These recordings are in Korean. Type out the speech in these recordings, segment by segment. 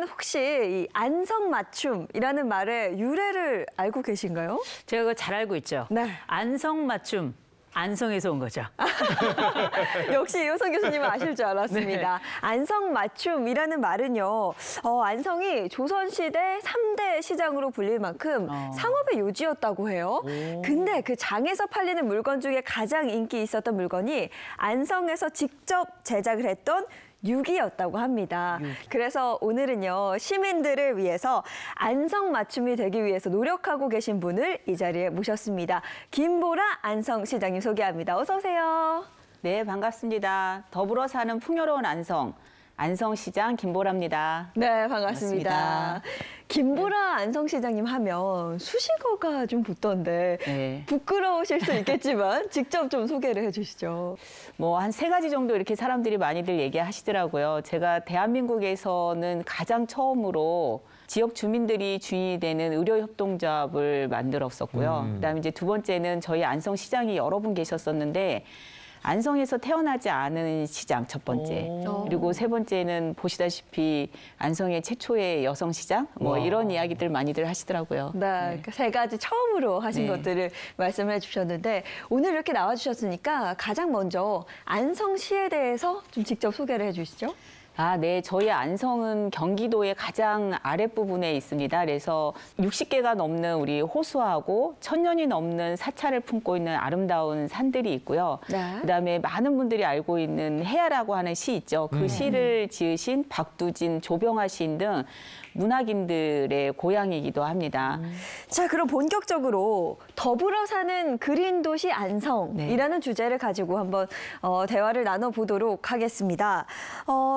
혹시 이 안성맞춤이라는 말의 유래를 알고 계신가요? 제가 그거 잘 알고 있죠. 네. 안성맞춤. 안성에서 온 거죠. 역시 이호선 교수님은 아실 줄 알았습니다. 네. 안성맞춤이라는 말은요. 안성이 조선시대 3대 시장으로 불릴 만큼 상업의 요지였다고 해요. 근데 그 장에서 팔리는 물건 중에 가장 인기 있었던 물건이 안성에서 직접 제작을 했던 유기였다고 합니다. 그래서 오늘은요, 시민들을 위해서 안성맞춤이 되기 위해서 노력하고 계신 분을 이 자리에 모셨습니다. 김보라 안성시장님 소개합니다. 어서 오세요. 네, 반갑습니다. 더불어 사는 풍요로운 안성시장 김보라입니다. 네, 반갑습니다. 김보라 안성시장님 하면 수식어가 좀 붙던데 네. 부끄러우실 수 있겠지만 직접 좀 소개를 해주시죠. 뭐 한 3가지 정도 이렇게 사람들이 많이들 얘기하시더라고요. 제가 대한민국에서는 가장 처음으로 지역 주민들이 주인이 되는 의료협동조합을 만들었었고요. 그다음에 이제 2번째는 저희 안성시장이 여러 분 계셨었는데 안성에서 태어나지 않은 시장 첫 번째. 그리고 3번째는 보시다시피 안성의 최초의 여성 시장 뭐 이런 이야기들 많이들 하시더라고요. 네, 3가지 처음으로 하신 네. 것들을 말씀해 주셨는데 오늘 이렇게 나와주셨으니까 가장 먼저 안성시에 대해서 좀 직접 소개를 해주시죠. 네. 저희 안성은 경기도의 가장 아랫부분에 있습니다. 그래서 60개가 넘는 우리 호수하고 1000년이 넘는 사찰을 품고 있는 아름다운 산들이 있고요. 네. 그다음에 많은 분들이 알고 있는 해야라고 하는 시 있죠. 그 시를 지으신 박두진, 조병화 시인 등 문학인들의 고향이기도 합니다. 자, 그럼 본격적으로 더불어 사는 그린 도시 안성이라는 주제를 가지고 한번 대화를 나눠보도록 하겠습니다.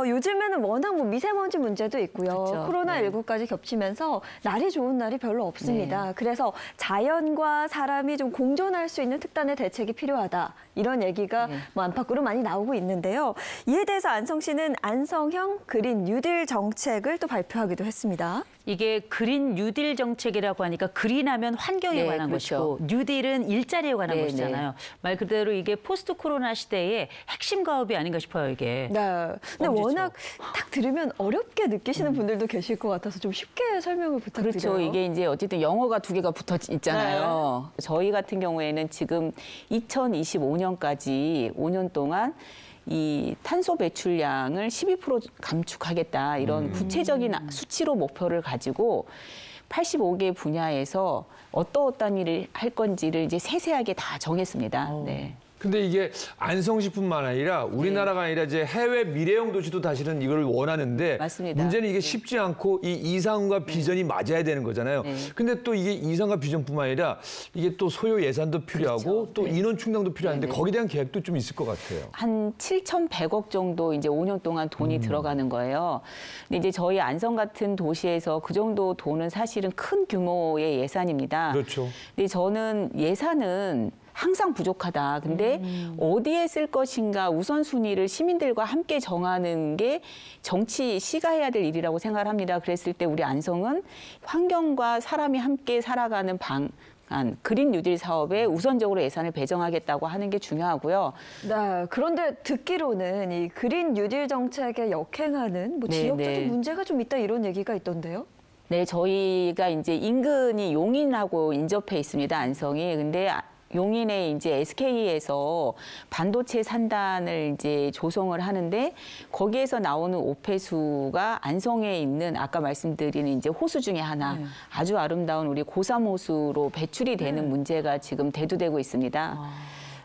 요즘에는 워낙 뭐 미세먼지 문제도 있고요. 그렇죠. 코로나19까지 겹치면서 날이 좋은 날이 별로 없습니다. 그래서 자연과 사람이 좀 공존할 수 있는 특단의 대책이 필요하다. 이런 얘기가 뭐 안팎으로 많이 나오고 있는데요. 이에 대해서 안성시는 안성형 그린 뉴딜 정책을 또 발표하기도 했습니다. 이게 그린 뉴딜 정책이라고 하니까 그린하면 환경에 네, 관한 그렇죠. 것이고 뉴딜은 일자리에 관한 네, 것이잖아요. 말 그대로 이게 포스트 코로나 시대의 핵심 가업이 아닌가 싶어요, 이게. 네. 근데 엄지죠. 워낙 딱 들으면 어렵게 느끼시는 분들도 계실 것 같아서 좀 쉽게 설명을 부탁드려요. 그렇죠. 이게 이제 어쨌든 영어가 2개가 붙어 있잖아요. 저희 같은 경우에는 지금 2025년까지 5년 동안 이 탄소 배출량을 12% 감축하겠다 이런 구체적인 수치로 목표를 가지고 85개 분야에서 어떠한 일을 할 건지를 이제 세세하게 다 정했습니다. 네. 근데 이게 안성시뿐만 아니라 우리나라가 아니라 이제 해외 미래형 도시도 사실은 이걸 원하는데 맞습니다. 문제는 이게 쉽지 않고 이 이상과 비전이 맞아야 되는 거잖아요. 근데 또 이게 이상과 비전뿐만 아니라 이게 또 소요 예산도 필요하고 또 인원 충당도 필요한데 거기에 대한 계획도 좀 있을 것 같아요. 한 7,100억 정도 이제 5년 동안 돈이 들어가는 거예요. 근데 이제 저희 안성 같은 도시에서 그 정도 돈은 사실은 큰 규모의 예산입니다. 그렇죠. 근데 저는 예산은 항상 부족하다. 근데 어디에 쓸 것인가 우선순위를 시민들과 함께 정하는 게 정치시가 해야 될 일이라고 생각을 합니다. 그랬을 때 우리 안성은 환경과 사람이 함께 살아가는 그린 뉴딜 사업에 우선적으로 예산을 배정하겠다고 하는 게 중요하고요. 네, 그런데 듣기로는 이 그린 뉴딜 정책에 역행하는 뭐 지역적인 문제가 좀 있다 이런 얘기가 있던데요. 네, 저희가 이제 인근이 용인하고 인접해 있습니다. 안성이. 근데 용인에 이제 SK에서 반도체 산단을 이제 조성을 하는데 거기에서 나오는 오폐수가 안성에 있는 아까 말씀드린 이제 호수 중에 하나 아주 아름다운 우리 고삼호수로 배출이 되는 문제가 지금 대두되고 있습니다.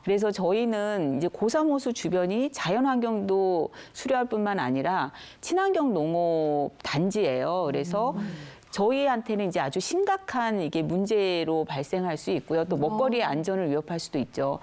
그래서 저희는 이제 고삼호수 주변이 자연환경도 수려할 뿐만 아니라 친환경 농업 단지예요. 그래서 저희한테는 이제 아주 심각한 이게 문제로 발생할 수 있고요. 또 먹거리의 안전을 위협할 수도 있죠.